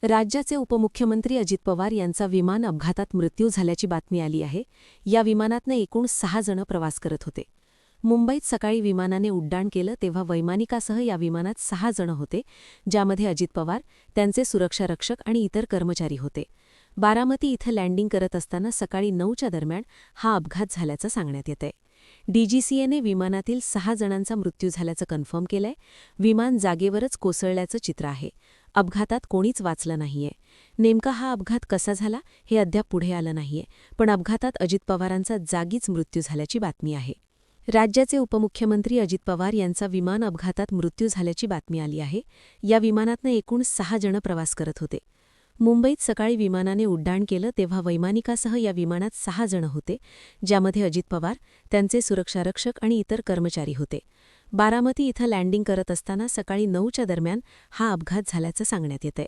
राज्याचे उपमुख्यमंत्री अजित पवार यांचा विमान अपघातात मृत्यू झाल्याची बातमी आली आहे. या विमानातनं एकूण 6 जण प्रवास करत होते. मुंबईत सकाळी विमानाने उड्डाण केलं तेव्हा वैमानिकासह या विमानात 6 जण होते, ज्यामध्ये अजित पवार, त्यांचे सुरक्षारक्षक आणि इतर कर्मचारी होते. बारामती इथं लँडिंग करत असताना सकाळी 9च्या दरम्यान हा अपघात झाल्याचं सांगण्यात येतंय. डीजीसीएने विमानातील 6 जणांचा मृत्यू झाल्याचं कन्फर्म केलंय. विमान जागेवरच कोसळल्याचं चित्र आहे. अपघातात कोणीच वाचलं नाहीये. नेमका हा अपघात कसा झाला हे अद्याप पुढे आलं नाहीये, पण अपघातात अजित पवारांचा जागीच मृत्यू झाल्याची बातमी आहे. राज्याचे उपमुख्यमंत्री अजित पवार यांचा विमान अपघातात मृत्यू झाल्याची बातमी आली आहे. या विमानातनं एकूण 6 जण प्रवास करत होते. मुंबईत सकाळी विमानाने उड्डाण केलं तेव्हा वैमानिकासह या विमानात 6 जण होते, ज्यामध्ये अजित पवार, त्यांचे सुरक्षारक्षक आणि इतर कर्मचारी होते. बारामती इथं लँडिंग करत असताना सकाळी 9च्या दरम्यान हा अपघात झाल्याचं सांगण्यात येतंय.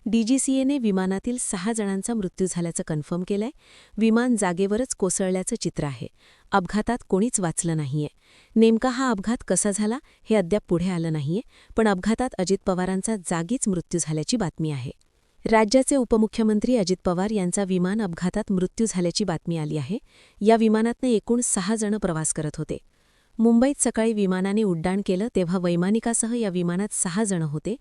डीजीसीएने विमानातील 6 जणांचा मृत्यू झाल्याचं कन्फर्म केलंय. विमान जागेवरच कोसळल्याचं चित्र आहे. अपघातात कोणीच वाचलं नाहीये. नेमका हा अपघात कसा झाला हे अद्याप पुढे आलं नाहीये, पण अपघातात अजित पवारांचा जागीच मृत्यू झाल्याची बातमी आहे. राज्याचे उपमुख्यमंत्री अजित पवार यांचा विमान अपघातात मृत्यू झाल्याची बातमी आली आहे. या विमानातनं एकूण 6 जण प्रवास करत होते. मुंबईत सकाळी विमानाने उड्डाण केलं तेव्हा वैमानिकासह या विमानात 6 जण होते,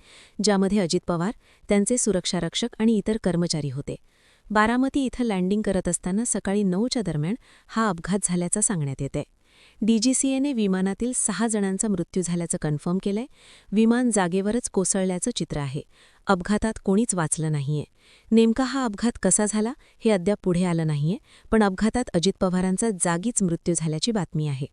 ज्यामध्ये अजित पवार, त्यांचे सुरक्षारक्षक आणि इतर कर्मचारी होते. बारामती इथं लँडिंग करत असताना सकाळी 9च्या दरम्यान हा अपघात झाल्याचं सांगण्यात येतंय. डीजीसीएने विमानातील 6 जणांचा मृत्यू झाल्याचं कन्फर्म केलंय. विमान जागेवरच कोसळल्याचं चित्र आहे. अपघातात कोणीच वाचलं नाहीये. नेमका हा अपघात कसा झाला हे अद्याप पुढे आलं नाहीये, पण अपघातात अजित पवारांचा जागीच मृत्यू झाल्याची बातमी आहे.